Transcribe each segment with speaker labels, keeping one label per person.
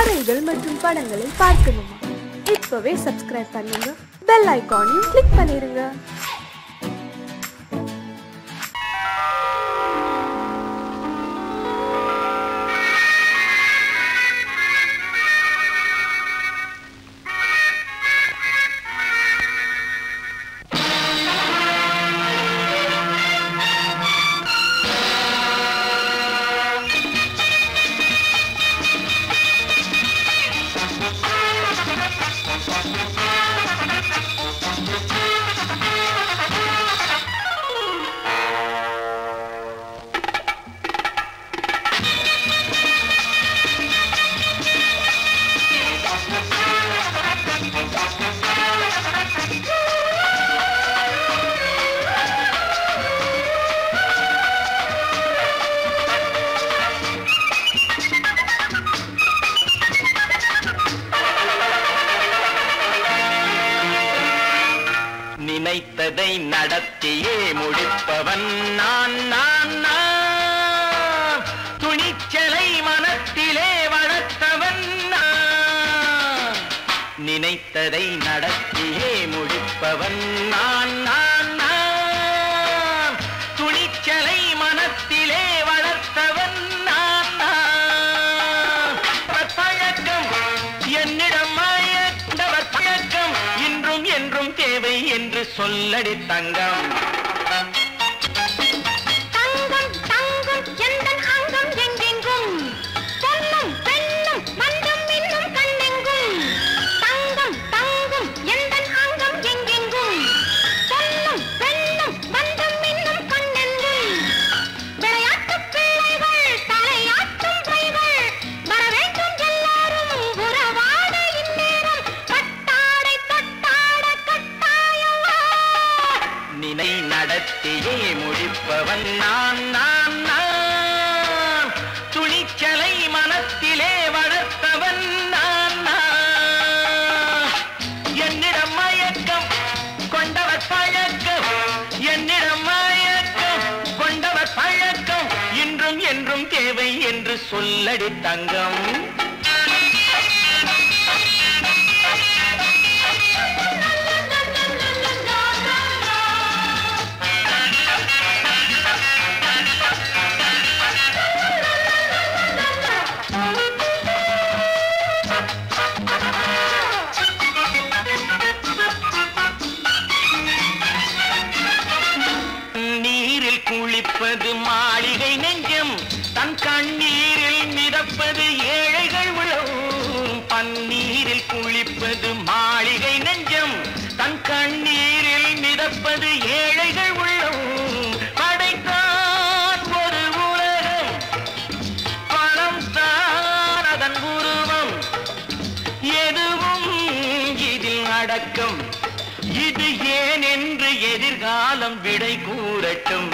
Speaker 1: கதைகள் மற்றும் படங்களை பார்க்கணுமா? இப்பவே சப்ஸ்கிரைப் பண்ணுங்க, பெல் ஐகானையும் கிளிக் பண்ணிருங்க.
Speaker 2: நினைத்ததை நடத்தியே முடிப்பவன் நான் நான் நான். துணிச்சலை மனத்திலே வளர்த்தவன் நான். நினைத்ததை நடத்தியே முடிப்பவன் நான் நான் நான். துணிச்சலை மனத்திலே வளர்த்தவன் நான் நான். பழக்கம் என்னிடம் மாயவர் பழக்கம் இன்றும் என்றும் தேவை என்று சொல்லடி தங்கம்.
Speaker 3: தங்கம் தங்கம் எந்தன் அங்கம் எங்கெங்கும் பொன்னும் பெண்ணும் மன்றம் இன்னும் கண்ணெங்கும். தங்கம் தங்கம் எந்தன் அங்கம் எங்கெங்கும் பொன்னும் பெண்ணும் மன்றம் இன்னும் கண்ணெங்கும். விளையாட்டு பிள்ளைகள் தலையாட்டும் பைகள் வர வேண்டும் எல்லாரும் உறவாட இந்நேரம் கட்டாடை தொட்டாட கட்டாயவா.
Speaker 2: நினை நடத்தியே முடிப்பவன் நான் நான் நான். துணிச்சலை மனத்திலே வளர்த்தவன் நான் நான். என்னிடம் மயக்கம் கொண்டவர் பழக்கம், என்னிடம் மயக்கம் கொண்டவர் பழக்கம் இன்றும் என்றும் தேவை என்று சொல்லடி தங்கம். நீரில் குளிப்பது மாளிகை நெஞ்சம், தன் கண்ணீரில் மிதப்பது ஏழைகள் உளம். பன்னீரில் குளிப்பது மாளிகை நெஞ்சம், தன் கண்ணீரில் மிதப்பது ஏழைகள் உள்ளம். படைத்தான் ஒரு உலகம், பணம் தான் அதன் உருவம். எதுவும் இதில் அடக்கம். இது ஏன் என்று எதிர்காலம் விடை கூறட்டும்.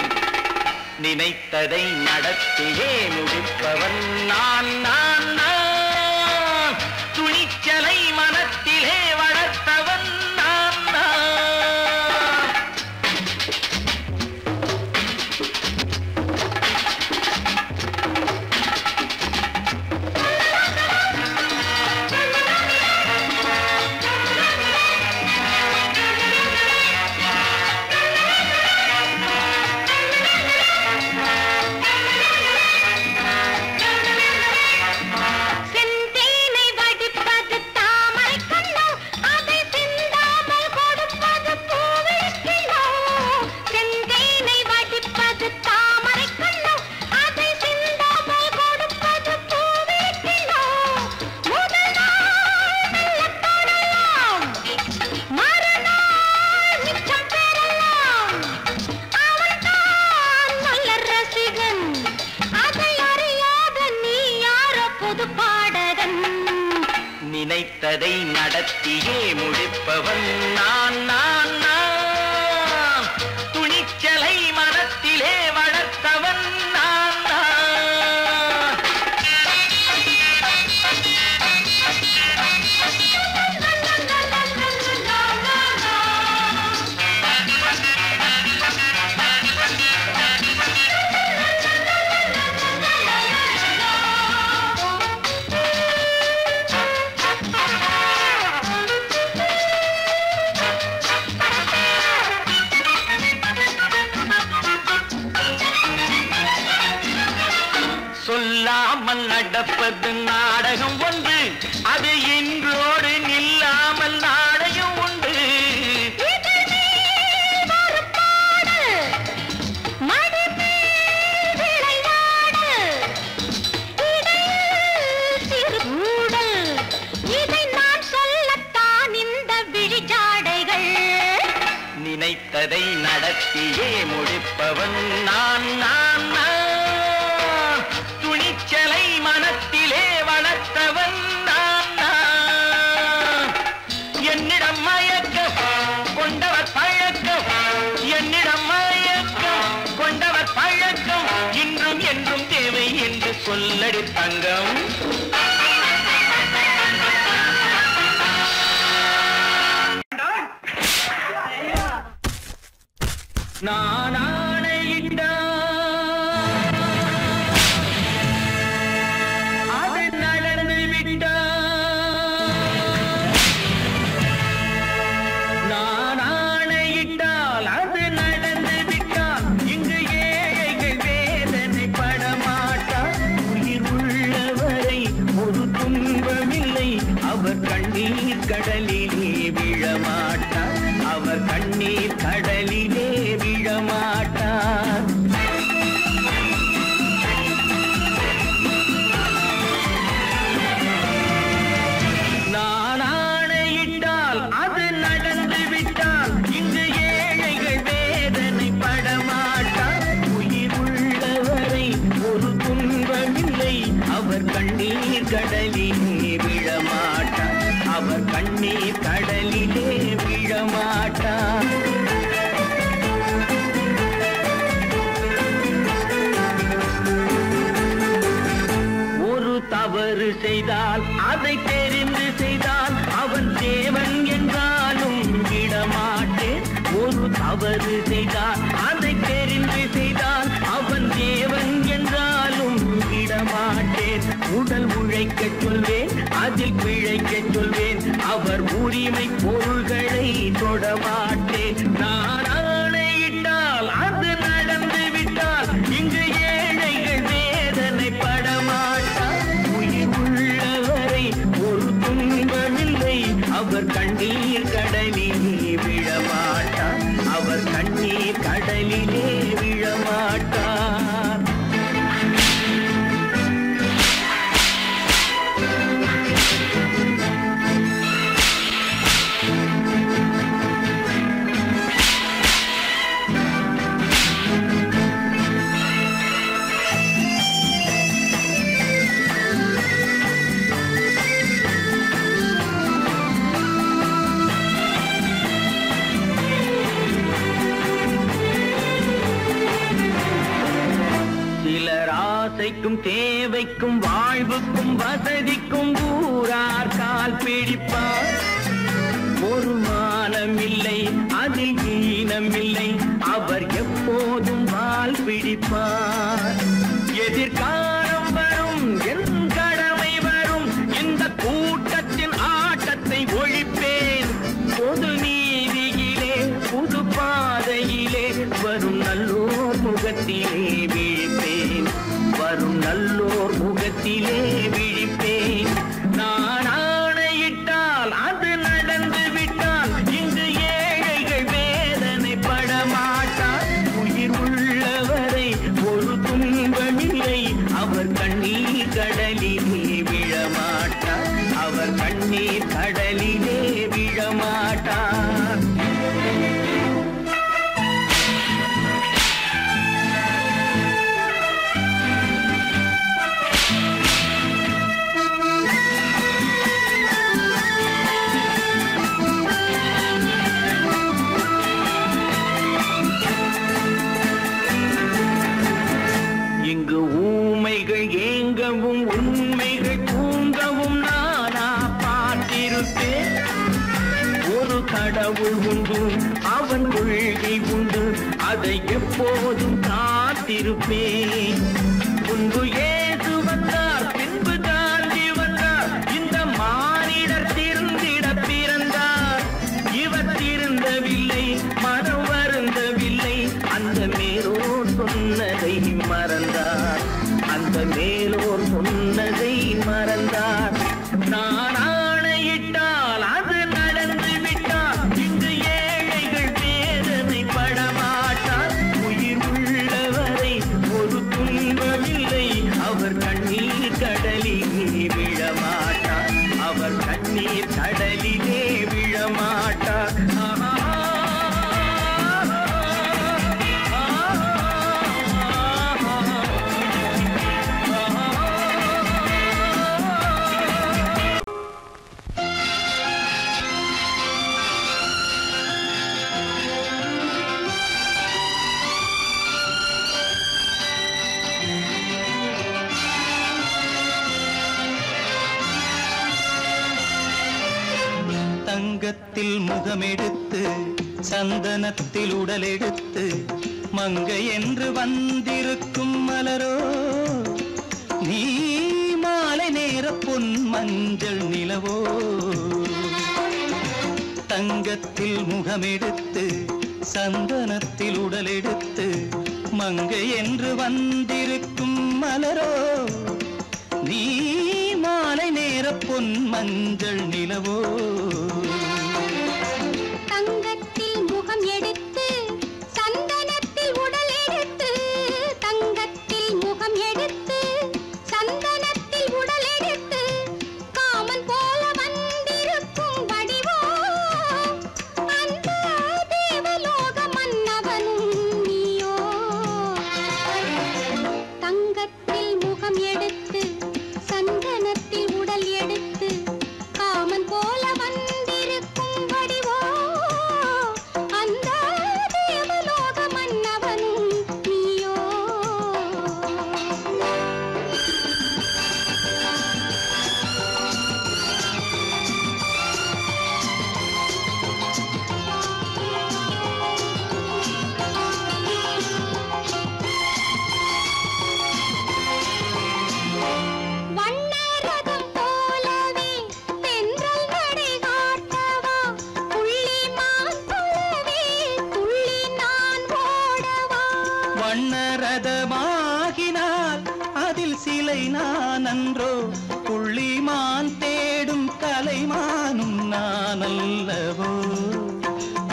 Speaker 2: நினைத்ததை நடத்தியே முடிப்பவன் நான் நான் நான். துணிச்சலை மனத்திலே வளர்த்தவன் நான் நான்.
Speaker 3: செந்தேனை வடிப்பது தாமரை கண்ணோ, அதை சிந்தாமல் கொடுப்பது பூவிழிக்கிளோ. செந்தேனை வடிப்பது தாமரை கண்ணோ, அதை சிந்தாமல் கொடுப்பது பூவிழிக்கிளோ. முதல் நாள் மெல்லத் தொடலாம், மறுநாள் மிச்சம் பெறலாம். அவன்தான் நல்ல ரசிகன், அதை அறியாத நீ யாரோ புது பாடகன்.
Speaker 2: நினைத்ததை நடத்தியே முடிப்பவன் நான் நான் நான். துணிச்சலை மனத்திலே வளர்த்தவன் நான் நான். நடப்பது நாடகம் ஒன்று, அது இன்றோடு நில்லாமல் நாளையும் உண்டு. நினைத்ததை நடத்தியே முடிப்பவன் நான் நான் நான். துணிச்சலை மனத்திலே வளர்த்தவன் நான் நான். என்னிடம் மயக்கம் கொண்டவர் பழக்கம், என்னிடம் மயக்கம் கொண்டவர் பழக்கம், இன்றும் என்றும் தேவை என்று சொல்லடி தங்கம். நான் ஆணையிட்டால் அது நடந்து விட்டால், நான் ஆணையிட்டால் அது நடந்து விட்டால், இங்கு ஏழைகள் வேதனை படமாட்டார். உயிர் உள்ளவரை ஒரு துன்பமில்லை, அவர் கண்ணீர் கடலிலே விழமாட்டார், அவர் கண்ணீர் கடலிலே விழமாட்டார். நான் ஆணையிட்டால் அது நடந்து விட்டால், இங்கு ஏழைகள் வேதனை படமாட்டார். உயிர் உள்ளவரை ஒரு துன்பமில்லை, அவர் கண்ணீர் கடலிலே விழமாட்டார், அவர் கண்ணீர் கடலிலே விழமாட்டார். ஒரு தவறு செய்தால் அதை தெரிந்து செய்தால் அவன் தேவன் என்றாலும் விடமாட்டேன். ஒரு தவறு செய்தால் அதை தெரிந்து செய்தால் அவன் தேவன் என்றாலும் விடமாட்டேன். உடல் உழைக்கச் சொல்வேன், அதில் பிழைக்கச் சொல்வேன், அவர் உரிமை பொருள்களை தொடமாட்டேன். நான் ஆணையிட்டால் அது நடந்து விட்டால், இங்கு ஏழைகள் வேதனை படமாட்டார். உயிர் உள்ளவரை ஒரு துன்பமில்லை, அவர் கண்ணீர் கடலிலே விழமாட்டார், அவர் கண்ணீர் கடலிலே விழமாட்டார். ஆசைக்கும் தேவைக்கும் வாழ்வுக்கும் வசதிக்கும் ஊரார் கால் பிடிப்பார். ஒரு மானமில்லை, அதில் ஈனமில்லை, அவர் எப்போதும் வால் பிடிப்பார். எதிர்காலம் வரும், என் கடமை வரும், இந்த கூட்டத்தின் ஆட்டத்தை ஒழிப்பேன். பொது நீதியிலே புது பாதையிலே வரும் நல்லோர் முகத்திலே விழிப்பேன், வரும் நல்லோர் முகத்திலே விழிப்பேன். நான் ஆணையிட்டால் அது நடந்து விட்டால், இங்கு ஏழைகள் வேதனை படமாட்டார். உயிர் உள்ளவரை ஒரு துன்பமில்லை, அவர் கண்ணீர் கடலிலே விழமாட்டார், அவர் கண்ணீர் கடலிலே விழமாட்டார். இங்கு ஊமைகள் ஏங்கவும் உண்மைகள் தூங்கவும் நானா பார்த்திருப்பேன். ஒரு கடவுள் உண்டு, அவன் கொள்கை உண்டு, அதை எப்போதும் காத்திருப்பேன். முன்பு ஏசு வந்தார், பின்பு காந்தி வந்தார், இந்த மானிடர் திருந்திட பிறந்தார். இவர் திருந்தவில்லை, மனம் வருந்தவில்லை, அந்த மேலோர் சொன்னதை மறந்தார், அந்த மேலோர் சொன்னதை நான் ஆணையிட்டால் அது நடந்து விட்டால் இன்று ஏழைகள் வேதனை படமாட்டார். உயிர் உள்ளவரை ஒரு துன்பமில்லை, அவர் கண்ணீர் கடலிலே விழமாட்டார், அவர் கண்ணீர் கடலிலே விழமாட்டார்.
Speaker 4: தங்கத்தில் முகமெடுத்து சந்தனத்தில் உடலெடுத்து மங்கை என்று வந்திருக்கும் மலரோ, நீ மாலை நேர பொன் மஞ்சள் நிலவோ. தங்கத்தில் முகமெடுத்து சந்தனத்தில் உடலெடுத்து மங்கை என்று வந்திருக்கும் மலரோ, நீ மாலை நேர பொன் மஞ்சள் நிலவோ.
Speaker 3: தங்கத்தில் முகம் எடுத்து சந்தனத்தில் உடல் எடுத்து, தங்கத்தில் முகம் எடுத்து சந்தனத்தில் உடல் எடுத்து காமன் போல வந்திருக்கும் வடிவோ, அந்த தேவலோக மன்னவனும் நீயோ. தங்கத்தில் முகம் எடுத்து சந்தனத்தில் உடல் எடுத்து காமன் போல வந்திருக்கும் வடிவோ, அந்த தேவலோக மன்னவனும் நீயோ. வண்ணரதம் போலவே தென்றல் நடை காட்டவா, புள்ளிமான் போலவே துள்ளி நான் ஓடவா.
Speaker 4: வண்ணரதமாகினால் அதில் சிலை நான் அன்றோ, புள்ளிமான் தேடும் கலைமானும் நான் அல்லவோ.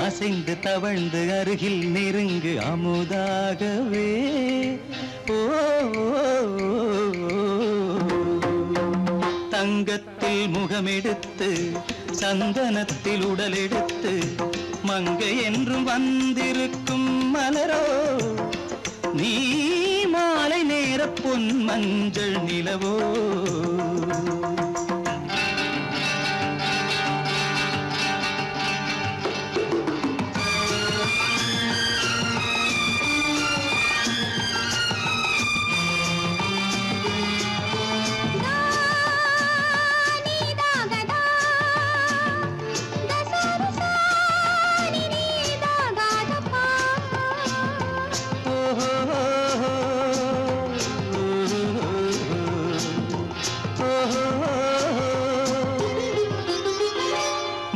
Speaker 4: அசைந்து தவழ்ந்து அருகில் நெருங்கு அமுதாகவே. ஓ, தங்கத்தில் முகமெடுத்து சந்தனத்தில் உடலெடுத்து மங்கை என்றும் வந்திருக்கும் மலரோ, நீ மாலை நேர பொன் மஞ்சள் நிலவோ.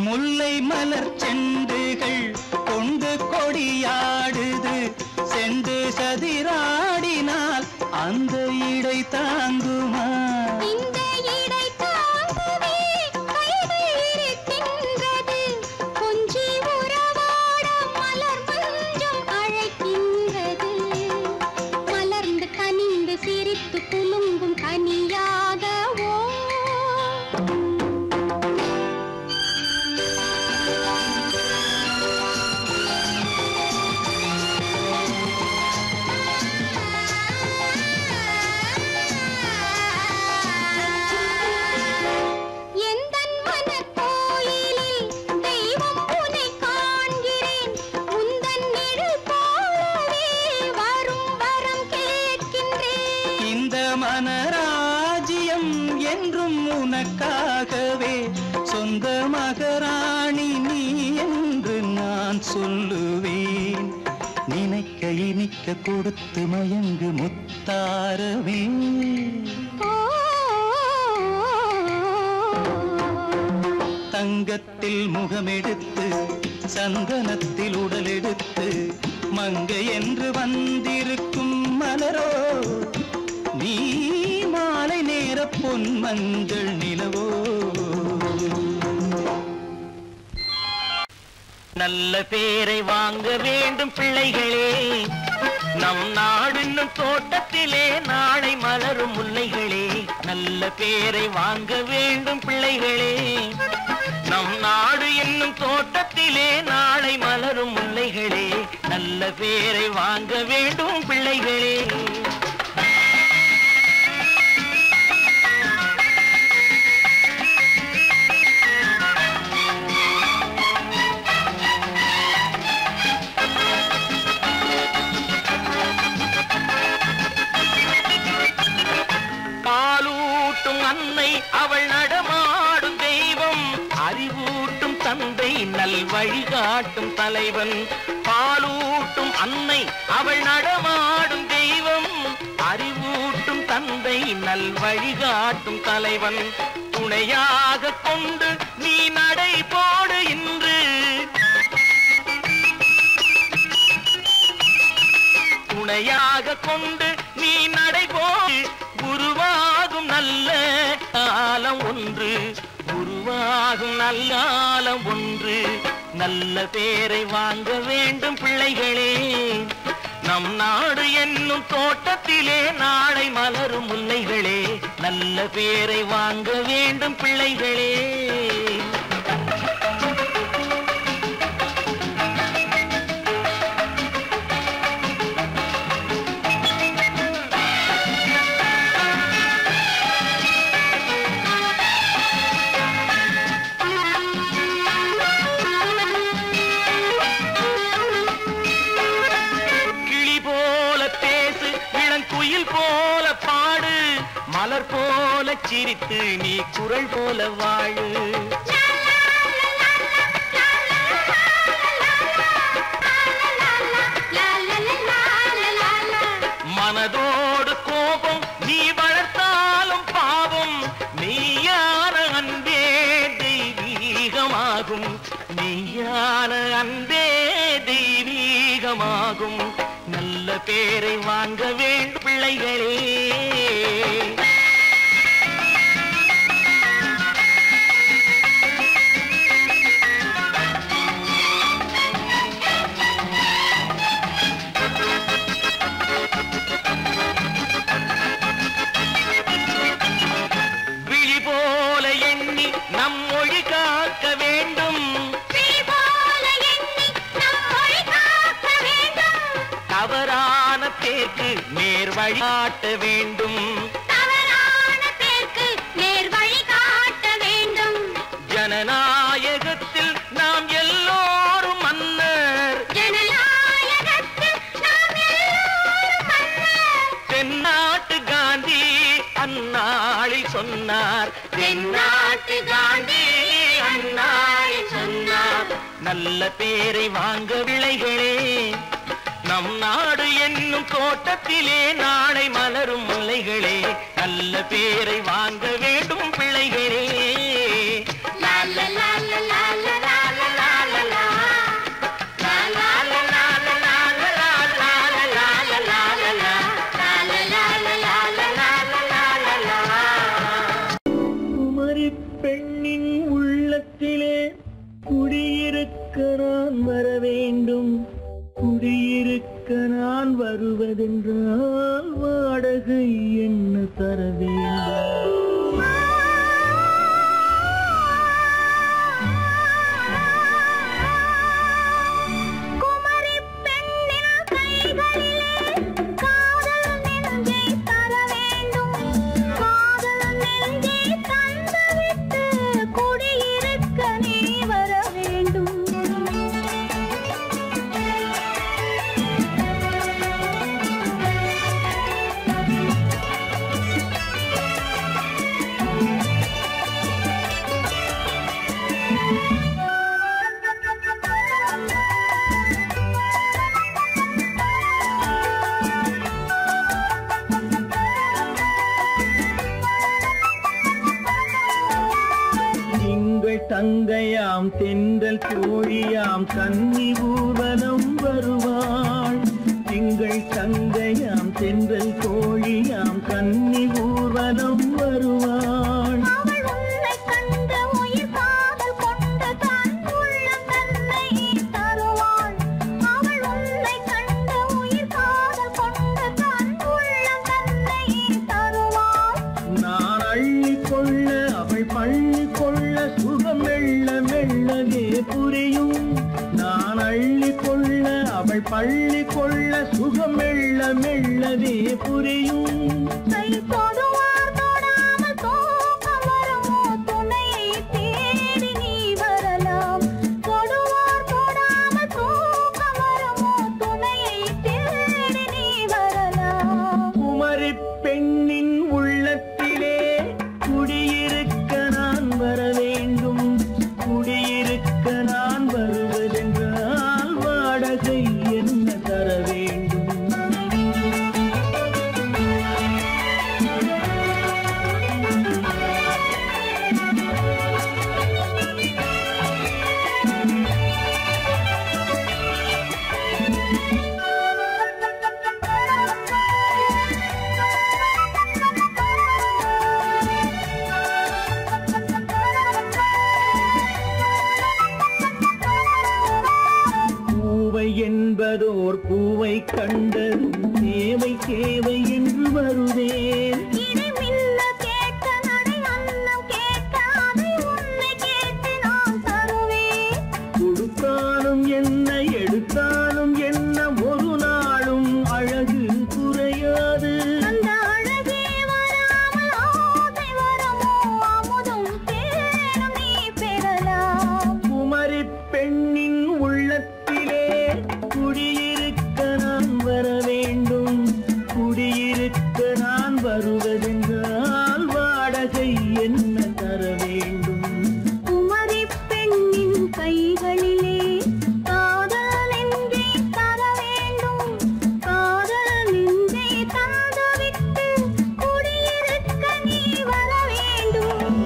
Speaker 4: முல்லை மலர் செண்டுகள் கொண்டு கொடியாடுது, செண்டு சதிராடினால் அந்த இடை தாங்குமா.
Speaker 3: இந்த இடை தாங்கவே கைகள் இருக்கின்றது, கொஞ்சி உறவாட மலர் மஞ்சம் அழைக்கின்றது. மலர்ந்து கனிந்து சிரித்து குலுங்கும் கனியாகவோ. எந்தன் மனக்கோயிலில் தெய்வம் உன்னை காண்கிறேன், உந்தன் நிழல் போலவே வரும் வரம் கேட்கின்றேன்.
Speaker 4: இந்த மனராஜ்யம் என்றும் உனக்காகவே, சொந்த மகராணி நீ என்று நான் சொல்லுவேன். நினைக்க இனிக்க கொடுத்து மயங்கு முத்தாரவே. தங்கத்தில் முகமெடுத்து சந்தனத்தில் உடலெடுத்து மங்கை என்று வந்திருக்கும் மலரோ, நீ மாலை நேர பொன் மஞ்சள் நிலவோ.
Speaker 2: நல்ல பேரை வாங்க வேண்டும் பிள்ளைகளே. நம் நாடு என்னும் தோட்டத்திலே நாளை மலரும் முல்லைகளே. நல்ல பேரை வாங்க வேண்டும் பிள்ளைகளே. நம் நாடு என்னும் தோட்டத்திலே நாளை மலரும் முல்லைகளே. நல்ல பேரை வாங்க வேண்டும் பிள்ளைகளே. அன்னை அவள் நடமாடும் தெய்வம், அறிவூட்டும் தந்தை நல் வழிகாட்டும் தலைவன். பாலூட்டும் அன்னை அவள் நடமாடும் தெய்வம், அறிவூட்டும் தந்தை நல் வழிகாட்டும் தலைவன். துணையாக கொண்டு நீ நடை போடு இன்று, துணையாக கொண்டு நீ நடை போடு. உருவாகும் நல்ல காலம் ஒன்று, உருவாகும் நல்ல காலம் ஒன்று. நல்ல பேரை வாங்க வேண்டும் பிள்ளைகளே. நம் நாடு என்னும் தோட்டத்திலே நாளை மலரும் முல்லைகளே. நல்ல பேரை வாங்க வேண்டும் பிள்ளைகளே. போல பாடு, மலர் போல சிரித்து நீ குரல் போல வாழு. மனதோடு கோபம் நீ வளர்த்தாலும் பாவம், மெய்யான அன்பே தெய்வீகமாகும். மெய்யான அன்பே தெய்வீகமாகும். நல்ல பேரை வாங்க வேண்டும் பிள்ளைகளே. விழி போல எண்ணி நம் மொழி காக்க வேண்டும், தவறான பேருக்கு நேர் வழிகாட்ட வேண்டும்,
Speaker 3: தவறான பேருக்கு நேர் வழிகாட்ட வேண்டும்.
Speaker 2: ஜனநாயகத்தில் நாம் எல்லோரும் மன்னர்,
Speaker 3: ஜனநாயகத்தில் நாம் எல்லோரும் மன்னர்.
Speaker 2: தென்னாட்டு காந்தி அந்நாளில் சொன்னார், தென்னாட்டு காந்தி அந்நாளில் சொன்னார். நல்ல பேரை வாங்க பிள்ளைகளே. நம் நாடு என்னும் தோட்டத்திலே நாளை மலரும் முல்லைகளே. நல்ல பேரை வாங்க வேண்டும் பிள்ளைகளே. குமரி பெண்ணின் உள்ளத்திலே குடியிருக்க நான் வர வேண்டும். குடியிருக்க நான் வருவதென்றால் வாடகை என்ன தர வேண்டும்?
Speaker 3: குமரி பெண்ணின் கைகளிலே காதல் நெஞ்சை தர வேண்டும். காதல் நெஞ்சை தந்துவிட்டு குடியிருக்க நீ வர வேண்டும்.
Speaker 2: தங்கையாம் தென்றல் தோழியாம் கன்னி ஊர்வலம் வருவாள். திங்கள் தங்கையாம் தென்றல் தோழியாம் கன்னி ஊர்வலம் வருவாள்.
Speaker 3: அவள் உன்னை கண்டு உயிர் காதல் கொண்டு தன் உள்ளம் தன்னை
Speaker 5: கொள்ள சுகம் மெல்ல மெல்லவே புரியும். நான் அள்ளி கொள்ள அவள் பள்ளி கொள்ள சுகம் மெல்ல மெல்லவே புரியும்.
Speaker 3: கை தொடுவார் தொடாமல் தூக்கம் வருமோ துணையை தேடி நீ வரலாம். தொடுவார் தொடாமல் தூக்கம் வருமோ துணையை தேடி நீ வரலாம்.
Speaker 5: குமரி பெண்ணின் உள்ளத்திலே குடியிருக்க நான் வர வேண்டும். குடியிருக்க நான் வருவதென்றால் வாடகை என்ன தர வேண்டும்? பூவை என்பதோர் பூவை கண்டதும் தேவை தேவை என்று வருவேன்.
Speaker 3: இடி மில்ல கேட்க நடை அன்னம் கேட்க அதை உன்னை கேட்டு நான் தருவேன்.
Speaker 5: கொடுத்தாலும் என்ன எடுத்தாலும் என்ன ஒரு நாளும் அழகு குறையாது.
Speaker 3: அந்த அழகே வராமல் ஆசை வரமோ அமுதும் தேனும் நீ பெறலாம்.
Speaker 5: குமரி பெண்ணின் உள்ளத்திலே குடியிருக்க நான் வர வேண்டும். குடியிருக்க நான் வருவதென்றால் வாடகை என்ன தர வேண்டும்?
Speaker 3: குமரி பெண்ணின் கைகளிலே காதல் நெஞ்சை தர வேண்டும். காதல் நெஞ்சை தந்துவிட்டு குடியிருக்க நீ வர வேண்டும்.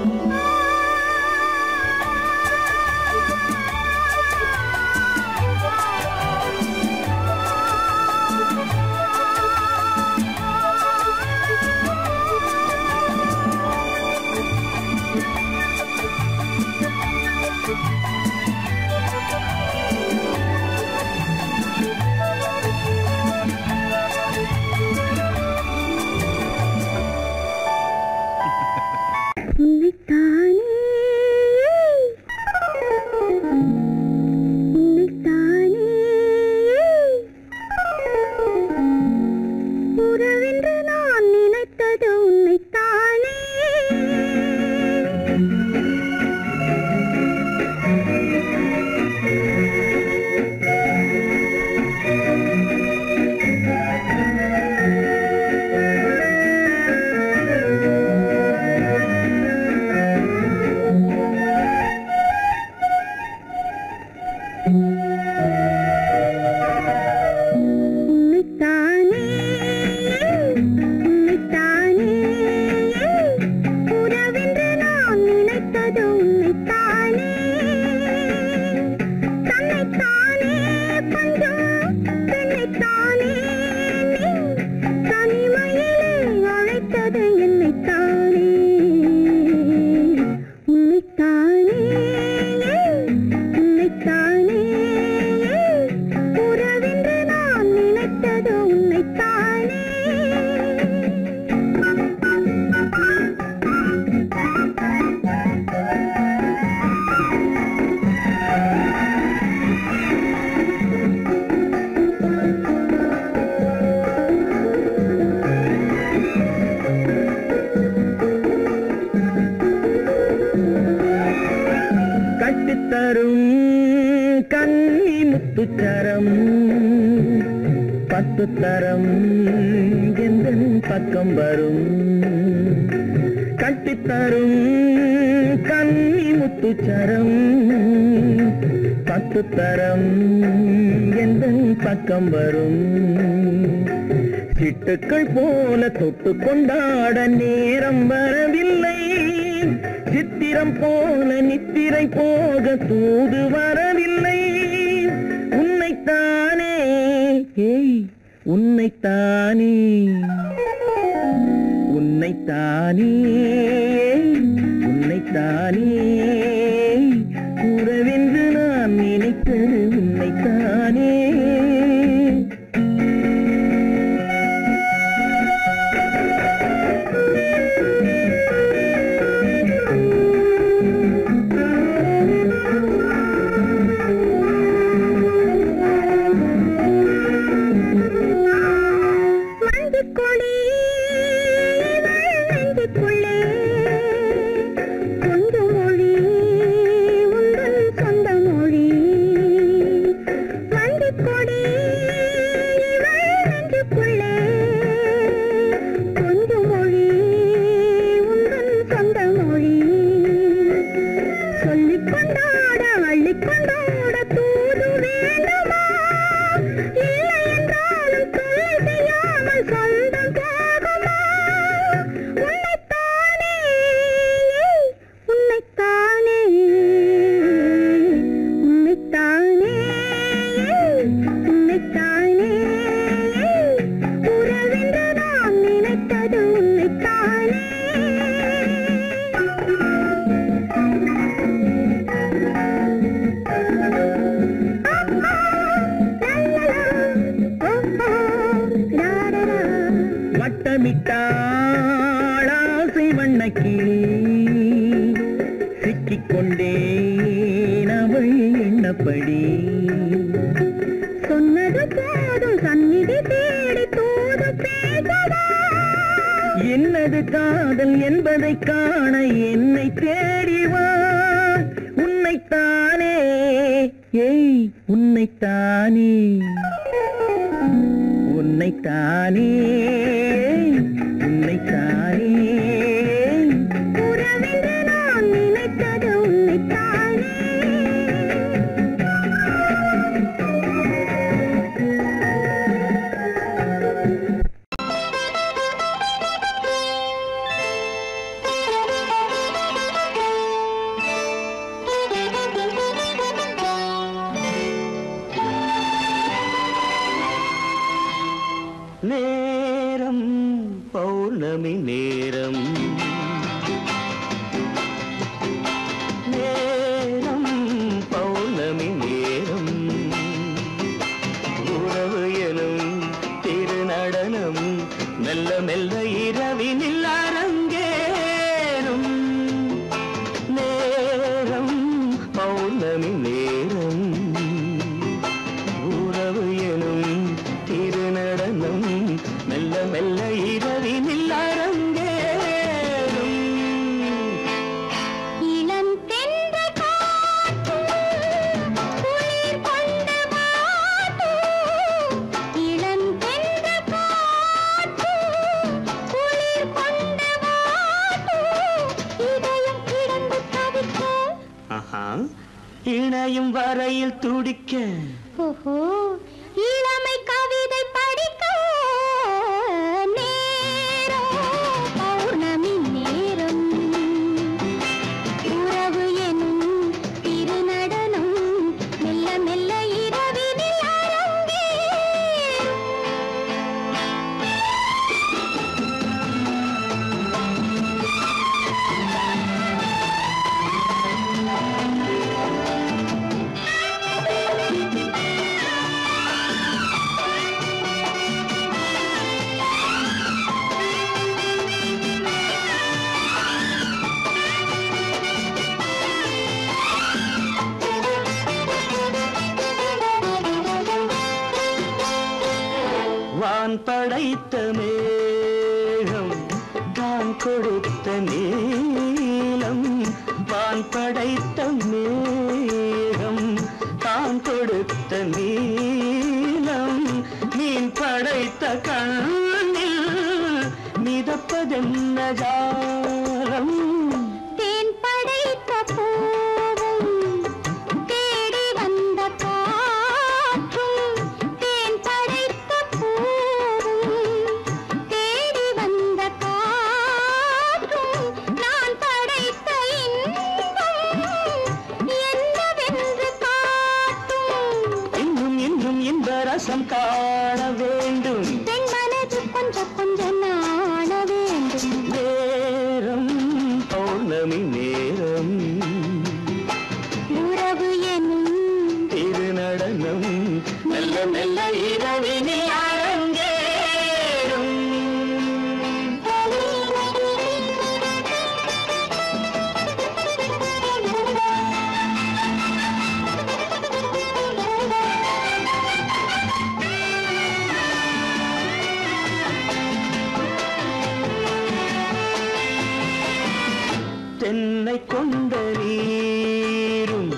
Speaker 3: உன்னைத்தானே உன்னைத்தானே உறவென்று நான் நினைத்தது உன்னைத்தானே. உன்னைத்தானே உன்னைத்தானே உறவென்று நான் நினைத்தது உன்னைத்தானே. தன்னைத்தானே பஞ்சம் தன்னைத்தானே நீ தனிமையிலே அழைத்தது என்னைத்தானே. உன்னைத்தானே உன்னைத்தானே உறவென்று நான் நினைத்தது உன்னைத்தானே.
Speaker 5: கட்டித்தரும் கன்னி முத்துச்சரம் 10 தரம் எந்தன் பக்கம் வரும். கட்டித்தரும் கன்னி முத்துச்சரம் 10 தரம் எந்தன் பக்கம் வரும். சிட்டுக்கள் போல தொட்டு கொண்டாட நேரம் வரவில்லை. சித்திரம் போல நித்திரை போக தூது வரவில்லை. உன்னைத்தானே ஏய் உன்னைத்தானே உன்னைத்தானே உன்னைத்தானே கூறவென்று நான் நினைத்தது உன்னைத்தானே. எண்ணிக்கொண்டேன் அவள் எண்ணப்படி.
Speaker 3: சொன்னது போதும் சந்நிதி தேடி தூது பேசவா?
Speaker 5: என்னது காதல் என்பதை காண என்னை தேடிவா. உன்னைத்தானே, ஏய் உன்னைத்தானே, உன்னைத்தானே, உன்னைத்தானே.
Speaker 3: உறவென்று நான் நினைத்தது உன்னைத்தானே.
Speaker 4: நேரம் பௌர்ணமி நேரம், நேரம் பௌர்ணமி நேரம். உறவு எனும் திருநடனம் மெல்ல மெல்ல இரவினில் அரங்கேறும். நேரம் பௌர்ணமி நேரம், உறவு எனும் திருநடனம் மெல்ல மெல்ல இரவினில் அரங்கேறும்.
Speaker 3: இளம் தென்றல் காற்றும் குளிர் கொண்டு வாட்டும். இளம் தென்றல் காற்றும் குளிர் கொண்டு வாட்டும். இதயம் கிடந்து தவிக்க.
Speaker 4: ஆஹா, இணையும் வரையில் துடிக்க.
Speaker 3: ஓஹோ, இளமை கவிதை படிக்க. நேரம் பௌர்ணமி நேரம், உறவு எனும் திருநடனம் மெல்ல மெல்ல இரவினில் அரங்கேறும்.
Speaker 4: வான் படைத்த மேகம் தான் கொடுத்த நீலம். வான் படைத்த மேகம் தான் கொடுத்த நீலம். மீன் படைத்த கண்ணில் மிதப்பதென்ன ஜாலம்.
Speaker 3: தேன் படைத்த பூவும் தேடி வந்த காற்றும். தேன் படைத்த பூவும் தேடி வந்த காற்றும். நான் படைத்த இன்பம் என்னவென்று காட்டும்.
Speaker 4: இன்னும் இன்னும் இந்த ரசம் காண வேண்டும்.
Speaker 3: பெண் மனது கொஞ்சம் கொஞ்சம் நாண வேண்டும்.
Speaker 4: நேரம் பௌர்ணமி நேரம்,
Speaker 3: உறவு எனும்
Speaker 4: திருநடனம் மெல்ல மெல்ல இரவினில் அரங்கேறும். தென்னை கொண்ட நீரும்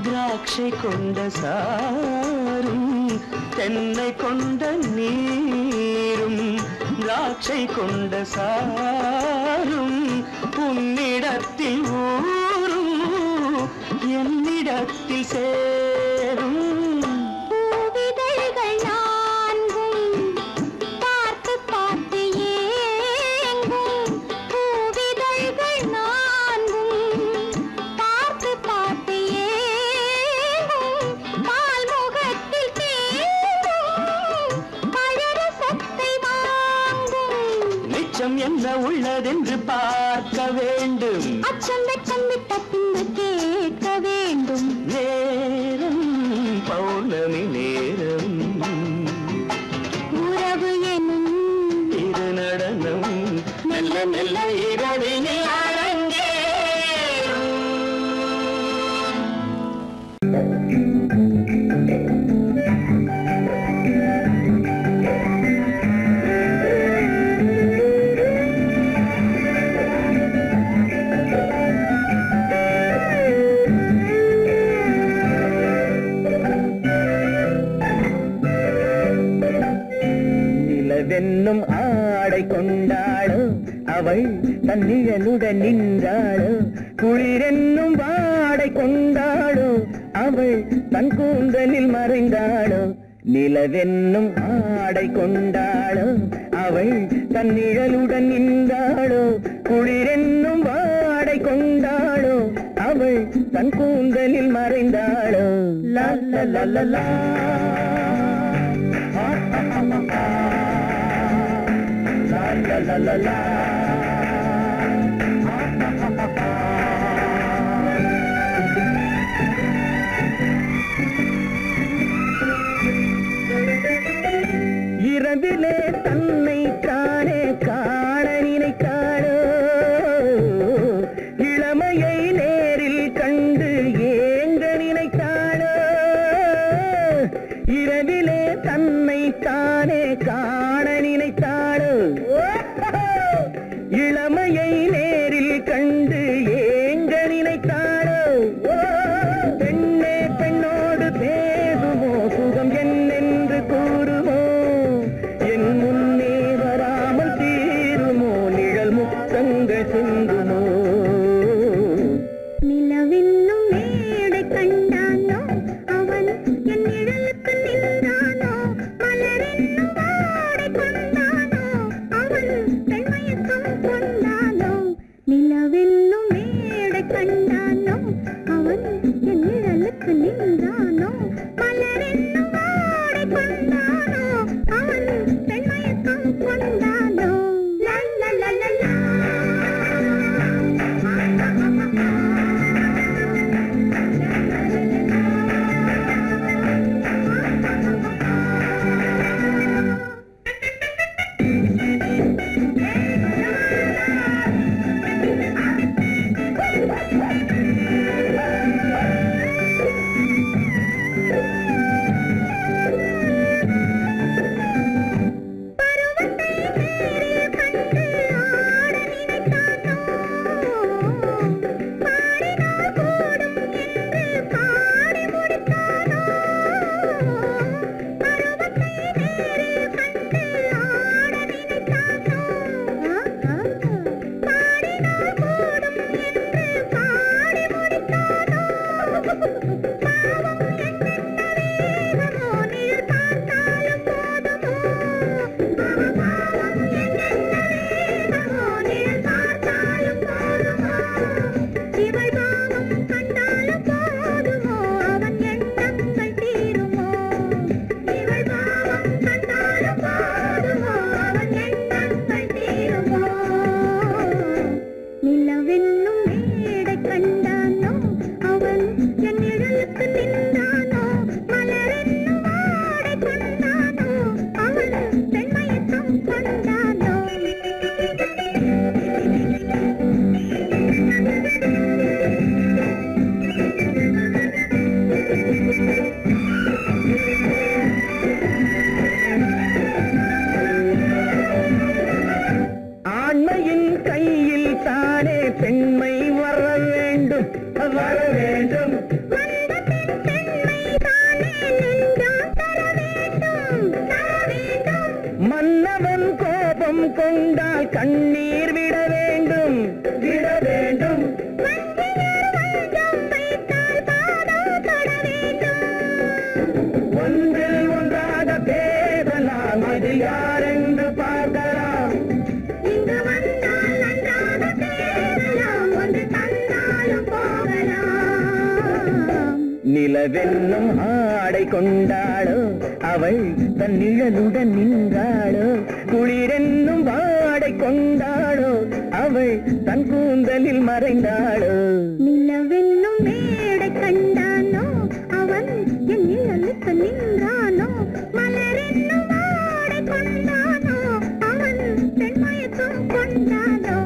Speaker 4: திராட்சை கொண்ட சாரும். தென்னை கொண்ட நீரும் திராட்சை கொண்ட சாரும். உன்னிடத்தில் ஊரும் என்னிடத்தில் சேரும்.
Speaker 3: பூவிதழ்கள் நான்கும் பார்த்து பார்த்து ஏங்கும். பூவிதழ்கள் நான்கும் பார்த்து பார்த்து ஏங்கும். பால்முகத்தில் தேங்கும் பழரசத்தை வாங்கும்.
Speaker 4: நிச்சம் என்ன உள்ளதென்று பார்க்க வேண்டும்.
Speaker 3: அச்சம் வெச்சம் விட்ட பின்பு கேட்க வேண்டும்.
Speaker 4: நேரம் பௌர்ணமி நேரம்,
Speaker 3: உறவு எனும்
Speaker 4: திருநடனம் மெல்ல மெல்ல இரவினில் அரங்கேறும்.
Speaker 5: அவள் தன் நிழலுடன் நின்றாளோ குளிரென்னும் வாடை கொண்டாளோ அவள் தன் கூந்தலில் மறைந்தாளோ நிலவென்னும் ஆடை கொண்டாளோ அவள் தன் நிழலுடன் நின்றாளோ குளிரென்னும் வாடை கொண்டாளோ அவள் தன் கூந்தலில் மறைந்தாளோ லா லா லா லா லா la la la la இரவிலே தன்னை தானே காண நினைத்தாளோ இளமையை நேரில் கண்டு ஏங்க நினைத்தாளோ இரவிலே தன்னை தானே காண நினைத்தாளோ இளமையை நேரில் கண்டு ஏங்க நினைத்தாளோ பெண்ணே பெண்ணோடு பேசுமோ சுகம் என்னென்று கூறுமோ என் முன்னே வராமல் தீருமோ நிழல் முத்தங்கள் சிந்துமோ
Speaker 3: நிலவென்னும் மேடை கண்டானோ அவன் என் நிழலுக்கு நின்றானோ மலரென்னும் வாடை கொண்டானோ அவன் பெண்மயக்கம் கொண்டானோ நிலவென்னும் மேடை கண்டானோ அவன் என் நிழலுக்கு நின்றானோ மலரென்னும் வாடை கொண்டானோ அவன் பெண்மயக்கம் கொண்டானோ லா லா லா லா லா
Speaker 5: கொண்டால் கண்ணீர் விட வேண்டும் விட வேண்டும் ஒன்றில் ஒன்றாக பேசலாம் அது யாரென்று பார்க்கலாம்
Speaker 3: இங்கு வந்தால் நன்றாக பேசலாம் ஒன்று தந்தாலும் போகலாம்
Speaker 5: நிலவென்னும் ஆடை கொண்டாளோ அவள் தன் நிழலுடன் நின்றாளோ குளிரென்னும் வாடை கொண்டாளோ அவள் தன் கூந்தலில் மறைந்தாளோ
Speaker 3: நிலவென்னும் மேடை கண்டானோ அவன் என் நிழலுக்கு நின்றானோ மலரென்னும் வாடை கொண்டானோ அவன் பெண்மயக்கம் கொண்டானோ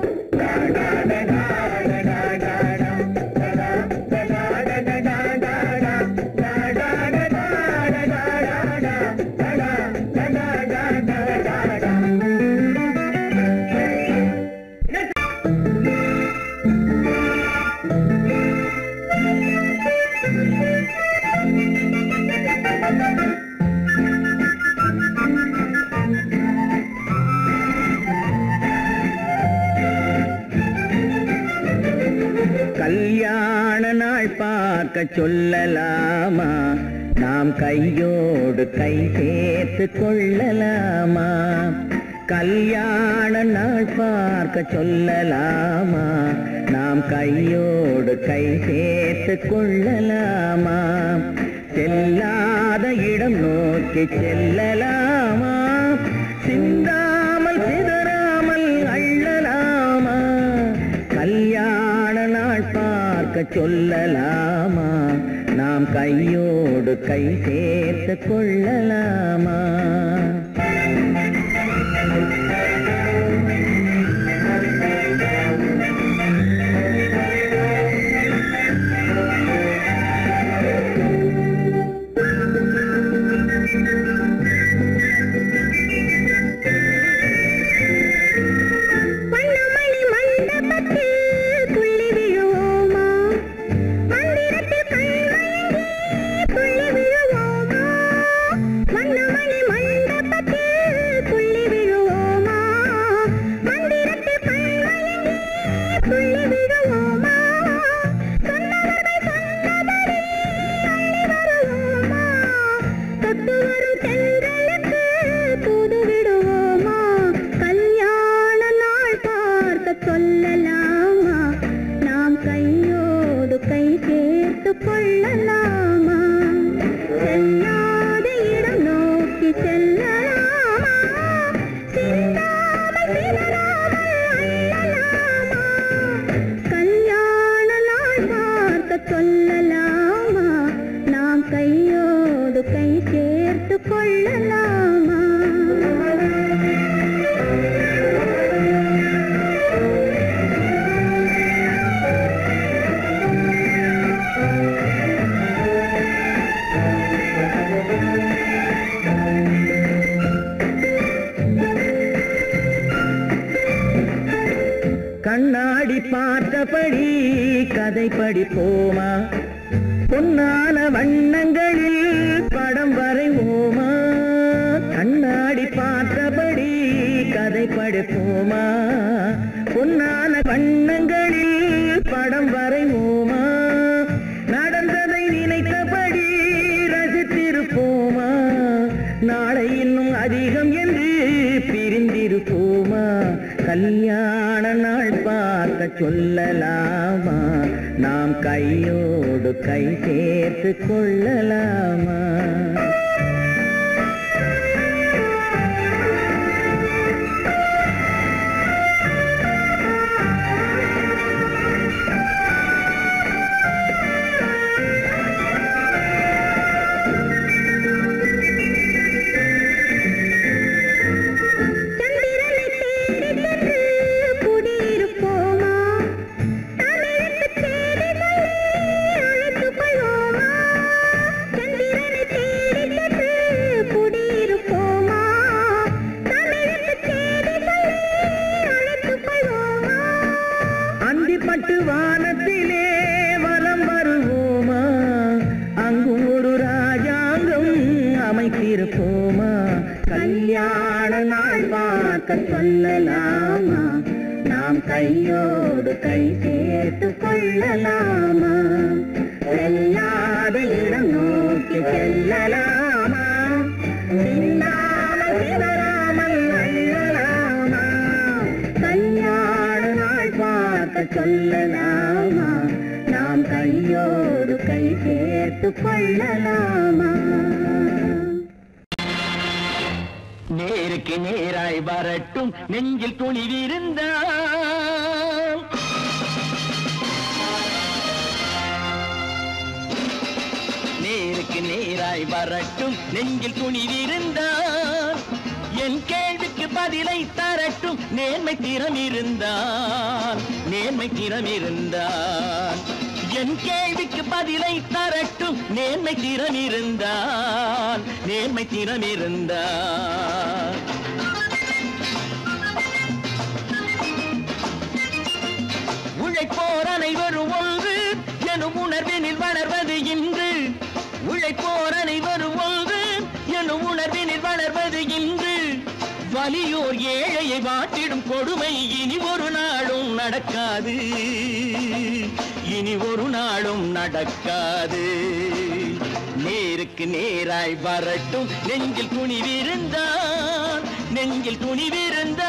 Speaker 5: கல்யாண நாள் பார்க்க சொல்லலாமா, நாம் கையோடு கை சேர்த்து கொள்ளலாமா. கல்யாண நாள் பார்க்க சொல்லலாமா, நாம் கையோடு கை சேர்த்து கொள்ளலாமா. செல்லாத இடம் நோக்கி செல்லலாமா, சிந்தாமல் சிதறாமல் அள்ளலாமா. கல்யாண நாள் பார்க்க சொல்லலாமா, நாம் கையோடு கை சேர்த்து கொள்ளலாமா. கண்ணாடி பார்த்தபடி கதை படிப்போமா, பொன்னான வண்ணங்களில் படம் வரைவோமா. கண்ணாடி பார்த்தபடி கதை படிப்போமா, பொன்னான வண்ணங்களில் படம் வரைவோமா. நடந்ததை நினைத்தபடி ரசித்திருப்போமா, நாளை இன்னும் அதிகம் என்று பிரிந்திருப்போமா. கல்யாண நாள் பார்க்க சொல்லலாமா, நாம் கையோடு கை சேர்த்து கொள்ளலாமா. பட்டு வானத்திலே வலம் வருவோமா, அங்கும் ஒரு ராஜாங்கம் அமைத்திருப்போமா. கல்யாண நாள் பார்க்க சொல்லலாமா, நாம் கையோடு கை சேர்த்து கொள்ளலாமா. செல்லாத இடம் நோக்கி செல்லலாமா, சிந்தாமல் சிதறாமல் அள்ளலாமா. கல்யாண நாள் பார்க்க சொல்லலாமா, நாம் கையோடு கை சேர்த்து கொள்ளலாமா.
Speaker 2: நேருக்கு நேராய் வரட்டும் நெஞ்சில் துணிவிருந்தால், நேருக்கு நேராய் வரட்டும் நெஞ்சில் துணிவிருந்தால், என் கேள்விக்கு பதிலை தரட்டும் நேர்மை திறம் இருந்தால், நேர்மை திறம் இருந்தால். என் கேள்விக்கு பதிலை தரட்டும் நேர்மை திறம் இருந்தால், நேர்மை திறம் இருந்தால். உழைப்போர் அனைவரும் ஒன்று எனும் உணர்வினில் வளர்வது இன்று, உழைப்போர் அனைவரும் ஒன்று எனும் உணர்வினில் வளர்வது இன்று. வலியோர் ஏழையை வாட்டிடும் கொடுமை இனி ஒரு நாளும் நடக்காது, இனி ஒரு நாளும் நடக்காது. நேருக்கு நேராய் வரட்டும் நெஞ்சில் துணிவிருந்தான், நெஞ்சில் துணிவிருந்தான்.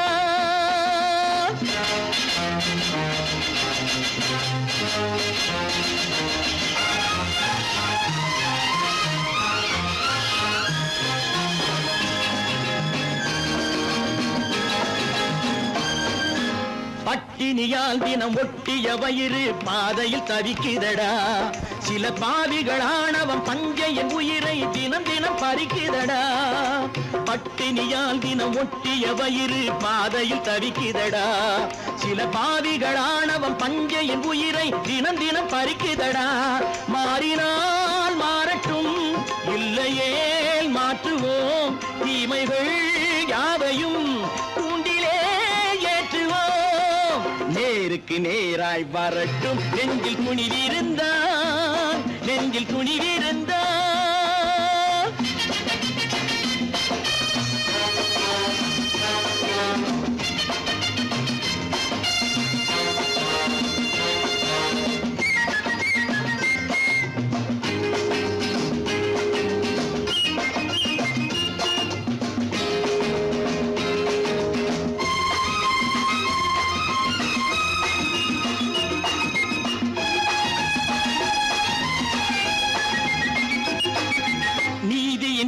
Speaker 2: பட்டினியால் தினம் ஒட்டிய வயிறு பாதையில் தவிக்குதடா. சில பாவிகளானவன் பஞ்சையின் உயிரை தினம் தினம் பறிக்குதடா. பட்டினியால் தினம் ஒட்டிய வயிறு பாதையில் தவிக்குதடா. சில பாவிகளானவன் பஞ்சையின் உயிரை தினம் தினம் பறிக்குதடா. மாறினால் மாறட்டும், இல்லையே மாற்றுவோம், தீமைகள் யாவையும் கூண்டிலே ஏற்றுவோம். நேருக்கு நேராய் வரட்டும் நெஞ்சில் துணிவிருந்தான், நெஞ்சில் துணிவிருந்தான்.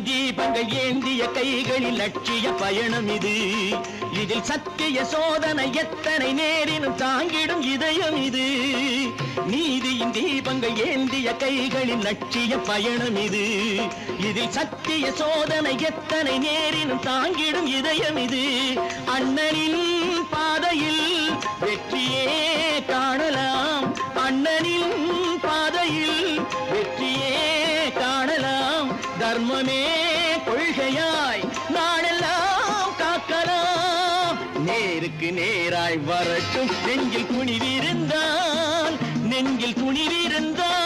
Speaker 2: தீபங்கள் ஏந்திய கைகளில் லட்சிய பயணம் இது. இதில் சத்திய சோதனை எத்தனை நேரினும் தாங்கிடும் இதயம் இது. நீதியின் தீபங்கள் ஏந்திய கைகளில் லட்சிய பயணம் இது. இதில் சத்திய சோதனை எத்தனை நேரினும் தாங்கிடும் இதயம் இது. அண்ணனின் பாதையில் வெற்றியே காணலாம், அண்ணனின் பாதையில் வெற்றியே காணலாம். தர்மமே கொள்கையாய் நாடெல்லாம் காக்கலாம். நேருக்கு நேராய் வரட்டும் நெஞ்சில் துணிவிருந்தான், நெஞ்சில் துணிவிருந்தான்.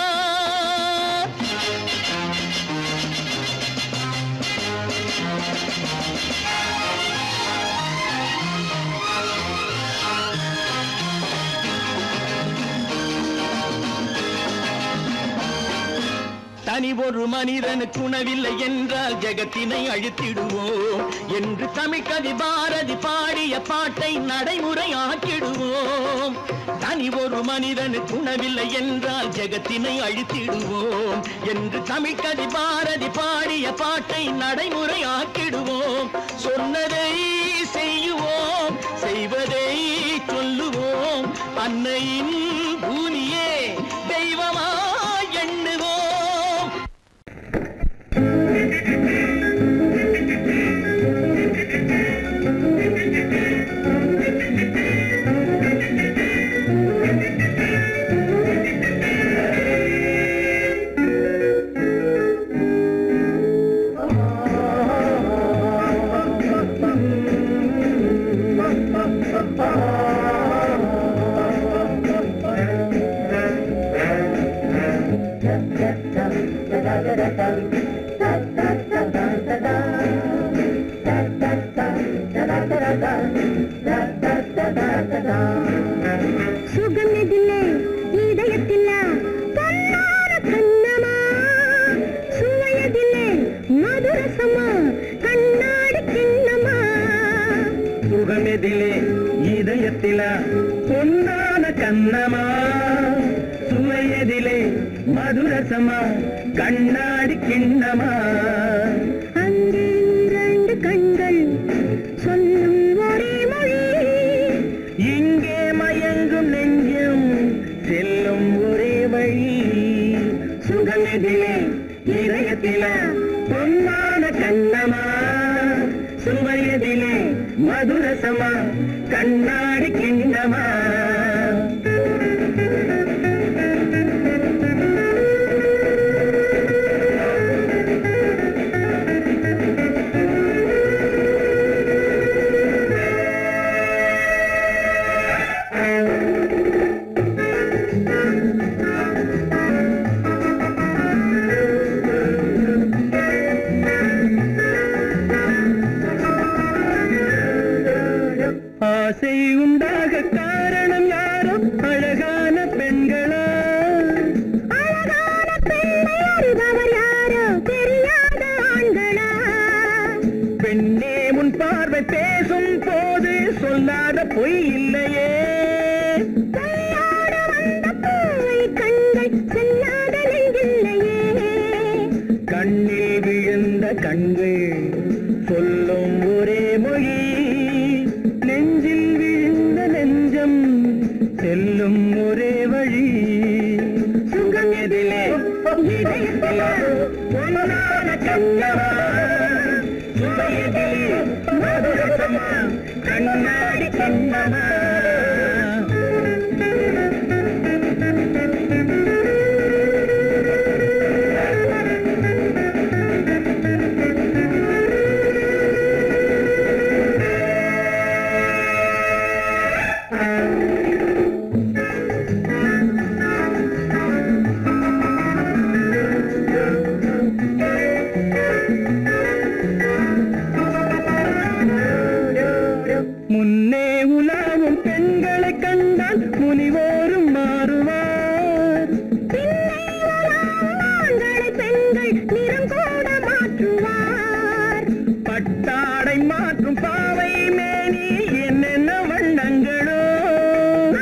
Speaker 2: தனி ஒரு மனிதனுக்கு உணவில்லை என்றால் ஜெகத்தினை அழித்திடுவோம் என்று தமிழ்கவி பாரதி பாடிய பாட்டை நடைமுறையாக்கிடுவோம். தனி ஒரு மனிதனுக்கு உணவில்லை என்றால் ஜெகத்தினை அழித்திடுவோம் என்று தமிழ்கவி பாரதி பாடிய பாட்டை நடைமுறையாக்கிடுவோம். சொன்னதை செய்யுவோம், செய்வதை சொல்லுவோம், அன்னையின் பூமியே தெய்வமா எண்ணுவோம்.
Speaker 5: சுகமிதிலே இதயத்தில பொன்னார கண்ணமா, சுவையதிலே மதுரசமா கண்ணாடி கிண்ணமா.
Speaker 4: சுகமெதிலே இதயத்தில பொன்னான கண்ணமா, சுவையதிலே மதுரசமா கண்ணாடி கிண்ணமா.
Speaker 5: அங்கே இரண்டு கண்கள் சொல்லும் ஒரே மொழி,
Speaker 4: இங்கே மயங்கும் நெஞ்சும் செல்லும் ஒரே வழி.
Speaker 5: சுகமிதிலே
Speaker 4: இதயத்தில பொன்னான கண்ணமா, சுவையதிலே மதுரசமா கண்ணாடி கிண்ணமா. ஆசை உண்டாக காரணம் பொய் இல்லையே.
Speaker 5: கையாட வந்த பூவை கண்கள் செல்லாத நெஞ்சில்லையே.
Speaker 4: கண்ணில் விழுந்த கண்கள் சொல்லும் ஒரே மொழி. நெஞ்சில் விழுந்த நெஞ்சம் செல்லும் ஒரே வழி. சுகம் எதிலே இதயத்திலே பொன்னான கண்ணவா. சுவையதிலே மதுரசமா கண்ணாடி கண்ணவா. முன்னே உலாவும் பெண்களை கண்டால் முனிவோரும் மாறுவார்.
Speaker 5: பின்னே உலாவும் ஆண்களை பெண்கள் நிறம் கூட மாற்றுவார்.
Speaker 4: பட்டாடை மாற்றும் பாவை மேனி என்னென்ன வண்ணங்களோ.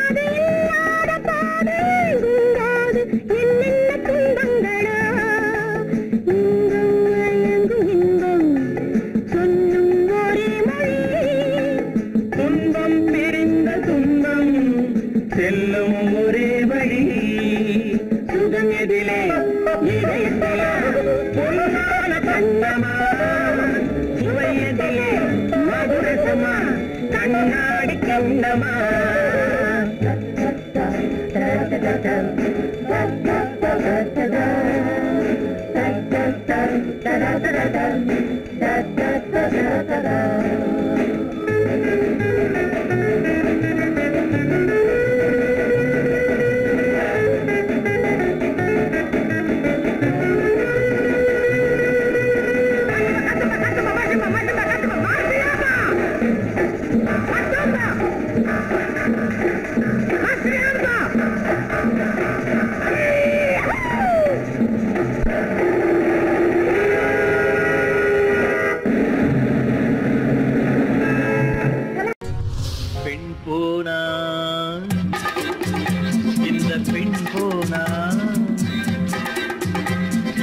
Speaker 5: அது இல்லாத பாதை எங்குங்காது என்னென்ன துன்பங்களோ. இங்கும் அயங்கும் இன்பம் சொல்லும் ஒரே மொழி.
Speaker 4: துன்பம் பிரிந்த துன்பம் செல்லும் ஒரே வழி. சுகம் எதிலே இதயத்திலே பொன்னான கண்ணமா. சுவையதிலே மதுரசமா கண்ணாடி கண்ணமா. பெண் போனா இந்த பெண் போனா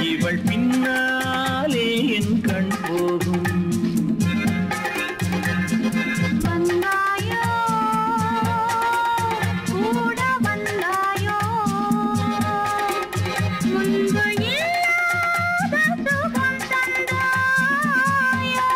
Speaker 4: இவள் பின்னாலே என் கண் போகும்.
Speaker 3: வந்தாயோ கூட வந்தாயோ முன்பு இல்லாத சுகம் தந்தாயோ.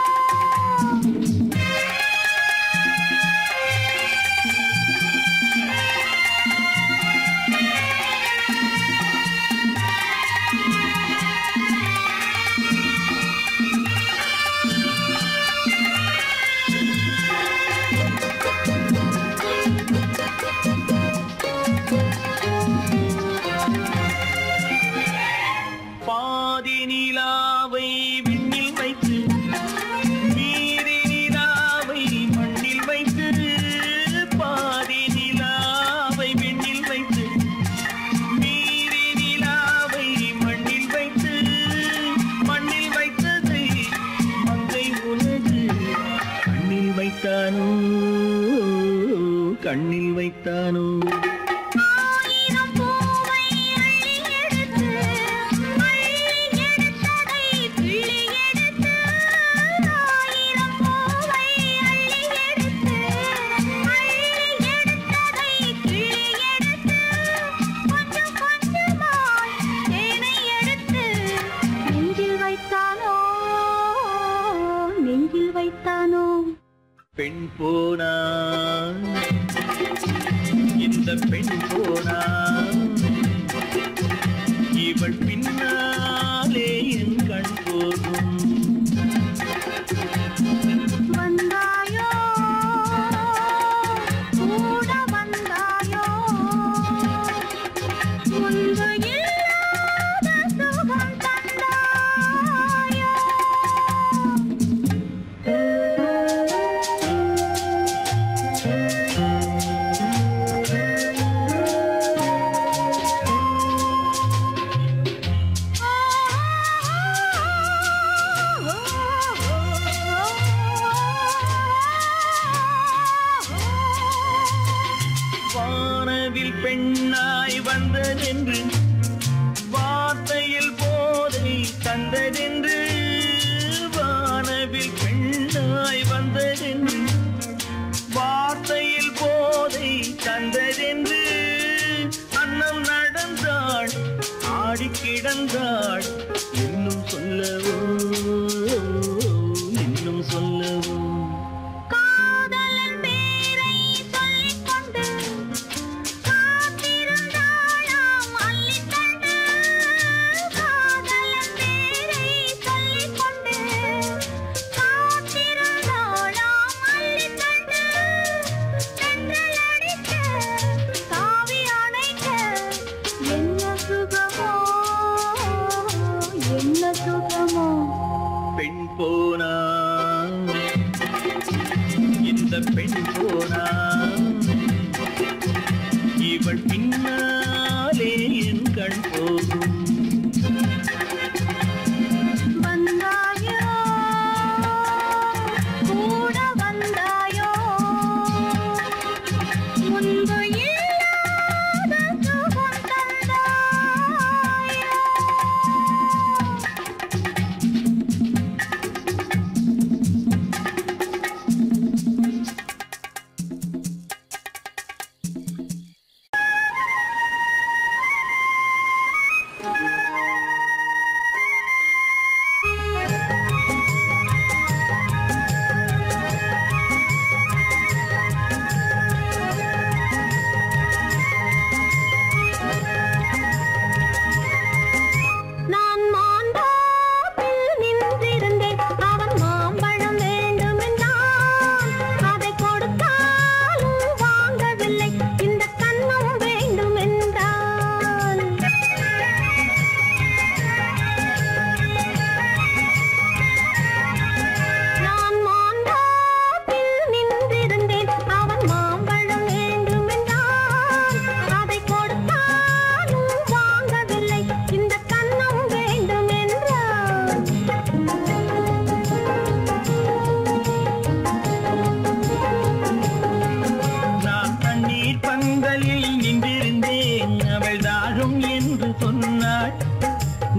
Speaker 2: பாதி நிலாவை விண்ணில் வைத்து மீதி நிலாவை மண்ணில் வைத்து. பாதி நிலாவை விண்ணில் வைத்து மீதி நிலாவை மண்ணில் வைத்து. மண்ணில் வைத்ததை மங்கை உனது கண்ணில் வைத்தானோ. கண்ணில் வைத்தானோ.
Speaker 3: ஆயிரம் பூவை அள்ளி எடுத்து அள்ளி எடுத்ததை கிள்ளி எடுத்து. ஆயிரம் பூவை அள்ளி எடுத்து அள்ளி எடுத்ததை கிள்ளி எடுத்து. கொஞ்சம் கொஞ்சமாய் தேனை எடுத்து நெஞ்சில் வைத்தானோ. நெஞ்சில் வைத்தானோ.
Speaker 2: பெண் போனா இந்த பெண் போனா இவள் பின்னாலே என் கண் போகும்.
Speaker 3: வந்தாயோ கூட வந்தாயோ முன்பு இல்லாத சுகம் தந்தாயோ.
Speaker 4: கிடந்தாள் இன்னும் சொல்லவோ இன்னும் சொல்லவோ
Speaker 3: காதலன் பேரை சொல்லிக் கொண்டு காத்திருந்தாளாம் அள்ளித்தண்டு. காதலன் பேரை சொல்லிக் கொண்டு காத்திருந்தாளாம் அள்ளித்தண்டு. தென்றல் அடிக்க தாவி அணைக்க என்ன சுகமோ என்ன சுகமோ.
Speaker 4: பெண் போனா இந்த பெண் போனா இவள் பின்னாலே என் கண் போகும்.
Speaker 3: வந்தாயோ கூட வந்தாயோ முன்பு இல்லாத சுகம் தந்தாயோ. நான் மாந்தோப்பில் நின்றிருந்தேன். அவன் மாம்பழம் வேண்டுமென்றான். அதை கொடுத்தாலும் வாங்கவில்லை. இந்த கன்னம் வேண்டுமென்றான். நான் மாந்தோப்பில் நின்றிருந்தேன். அவன் மாம்பழம் வேண்டுமென்றான். அதை கொடுத்தாலும் வாங்கவில்லை. இந்த கன்னம் வேண்டுமென்றான்.
Speaker 4: நான் தண்ணீர் பந்தலில் நின்றிருந்தேன் அவள் தாகம் என்று சொன்னாள்.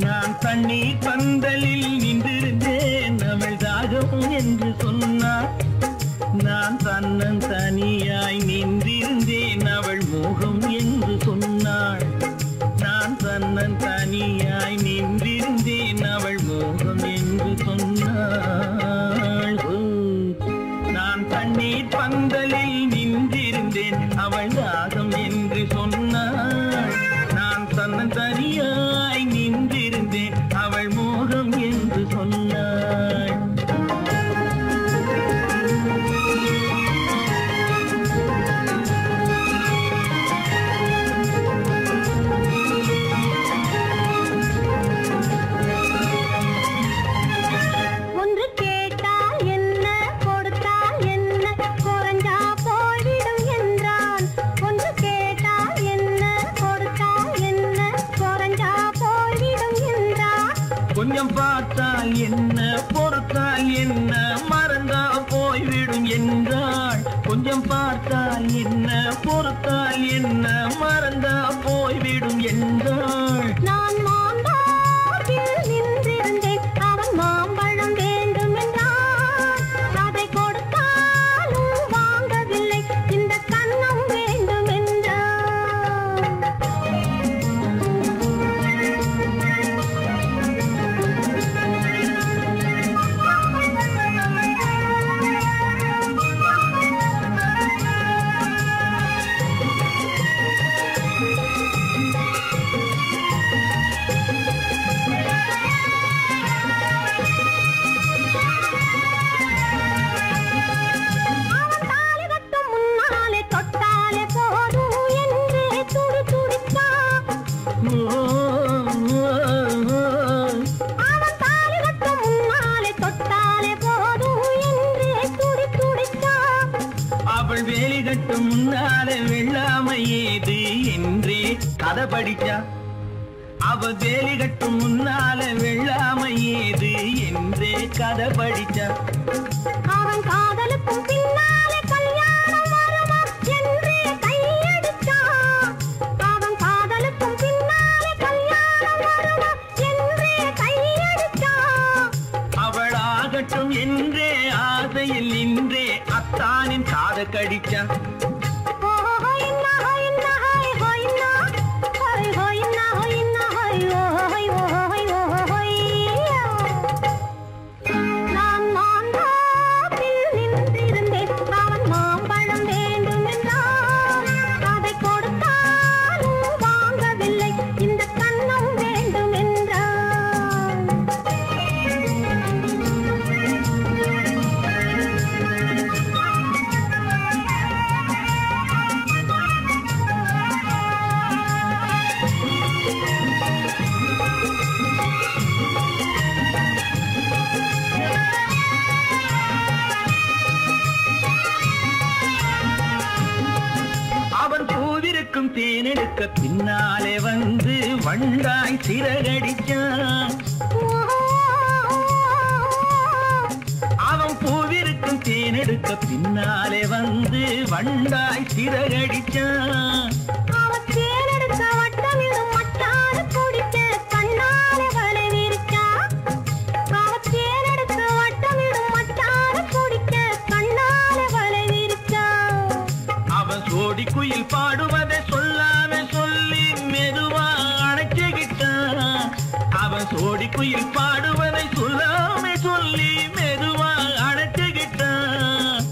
Speaker 4: நான் தண்ணீர் பந்தலில் நின்றிருந்தேன் அவள் தாகம் என்று சொன்னாள். நான் தன்னன் தனியாய் நின்றிருந்தேன் அவள் மோகம் என்று சொன்னாள். நான் தன்னன் தனியாய் நின்றிருந்தேன் அவள் மோகம் என்று சொன்னாள். ஓ, நான் தண்ணீர் பந்தலில் நின்றிருந்தேன் அவள் தாகம் என்று சொன்னாள். நான் தன்னன் தனியாய் நின்றிருந்தேன் அவள் மோகம் என்று சொன்னாள்.
Speaker 3: ஒன்று கேட்டால் என்ன கொடுத்தால் என்ன குறைஞ்சா போய்விடும் என்றான். ஒன்று கேட்டால் என்ன கொடுத்தால் என்ன குறைஞ்சா போய்விடும் என்றான்.
Speaker 4: கொஞ்சம் பார்த்தால் என்ன பொறுத்தால் என்ன மறந்தா போய்விடும் என்றாள். கொஞ்சம் பார்த்தால் என்ன பொறுத்தால் என்ன மறந்தா போய்விடும் என்றாள்.
Speaker 3: நான் மாந்தோப்பில் நின்றிருந்தேன். அவன் மாம்பழம் வேண்டுமென்றான். அதை கொடுத்தாலும் வாங்கவில்லை. இந்த கன்னம் வேண்டுமென்றான். அவன் தாலி கட்டும் முன்னாலே தொட்டாலே போதும் என்றே துடி துடித்தான். அவன் தாலி கட்டும் முன்னாலே தொட்டாலே போதும் என்றே துடி துடித்தான்.
Speaker 4: அவள் வேலி கட்டும் முன்னால வெள்ளாமை ஏது என்றே கதை படிச்சா. அவ வேலி கட்டும் முன்னால வெள்ளாமை ஏது என்றே கதை படிச்சா.
Speaker 3: அவன் காதலுக்கும் பின்னாலே கல்யாணம் வருமா என்றே கையடித்தான். அவன் காதலுக்கும் பின்னாலே கல்யாணம் வருமா என்றே கையடித்தான்.
Speaker 4: அவளாகட்டும் என்றே ஆசையில் நின்றே அத்தானின் காதை கடிச்சா.
Speaker 3: ஹோயின்னா ஹோயின்னா ஹோயின்னா ஹோயின்னா ஹோயின்னா ஹோயின்னா ஹோய்
Speaker 4: தேனெடுக்க பின்னாலே வந்து வண்டாய் சிறகடிச்சான். அவன் பூவிருக்கும் தேனெடுக்க பின்னாலே வந்து வண்டாய் சிறகடிச்சான். குயில் பாடுவதை சொல்லாம சொல்லி மெதுவா அணைச்சுக்கிட்டான். அவன் சோடி குயில் பாடுவதை சொல்லாம சொல்லி மெதுவா அணைச்சுக்கிட்டான்.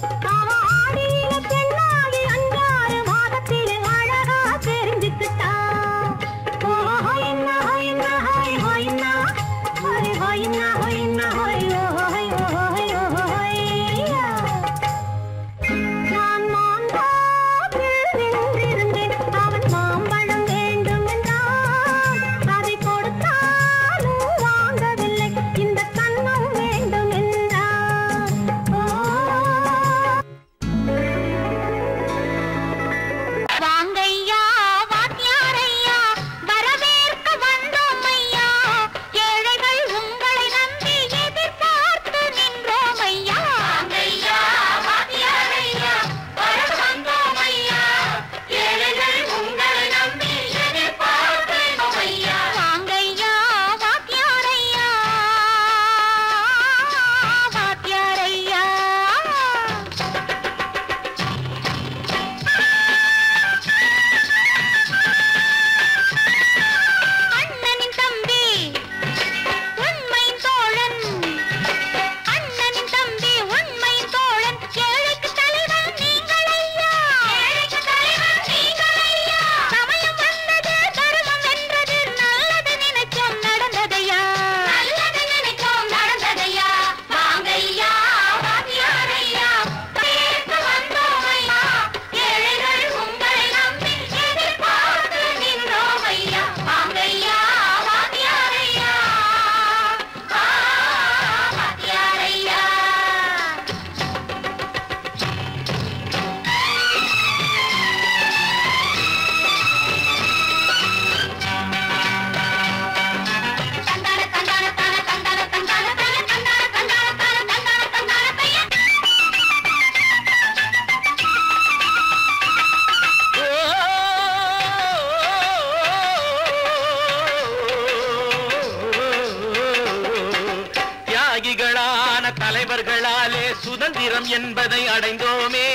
Speaker 4: தலைவர்களாலே சுதந்திரம் என்பதை அடைந்தோமே.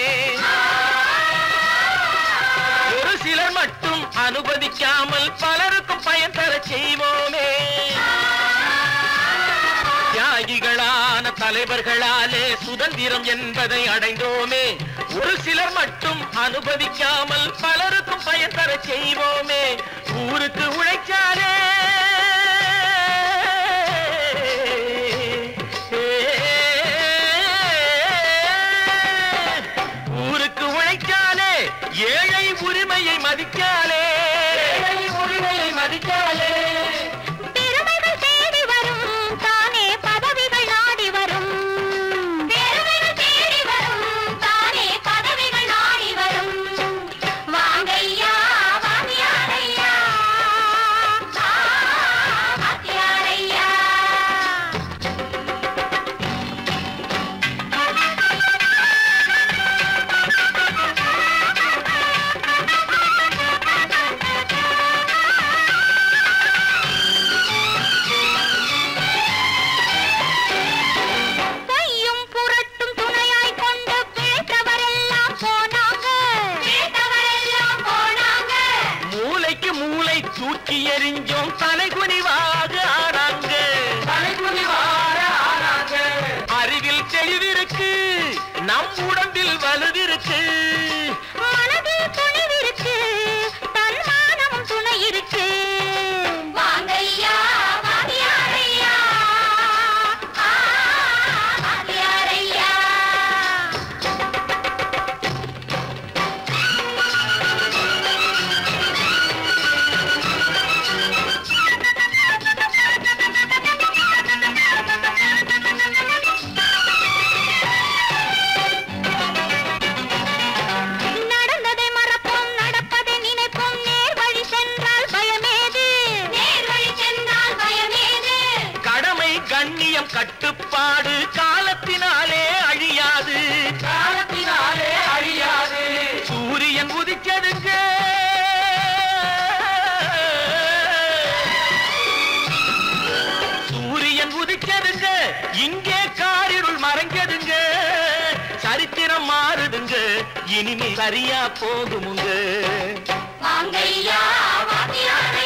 Speaker 4: ஒரு சிலர் மட்டும் அனுமதிக்காமல் பலருக்கும் பயன் தர செய்வோமே. தியாகிகளான தலைவர்களாலே சுதந்திரம் என்பதை அடைந்தோமே. ஒரு சிலர் மட்டும் அனுமதிக்காமல் பலருக்கும் பயன் தர செய்வோமே. ஊருக்கு உழைச்சாலே ஏழை உரிமையை மதிக்காலே, உரிமையை மதிக்காலே.
Speaker 3: பெருமைகள் தேடி வரும் தானே பதவிகள் நாடி வரும். பெருமைகள் தேடி வரும் தானே பதவிகள் நாடி வரும். வாங்கையா வாங்கியாரையா
Speaker 2: நியாயம் கட்டுப்பாடு காலத்தினாலே அழியாது, காலத்தினாலே அழியாது. சூரியன் உதிச்சதுங்க, சூரியன் உதிச்சதுங்க, இங்கே காரிருள் மறைஞ்சதுங்க. சரித்திரம் மாறுதுங்க, இனிமே சரியா போகுமுங்க. வாங்கையா வாத்தியாரே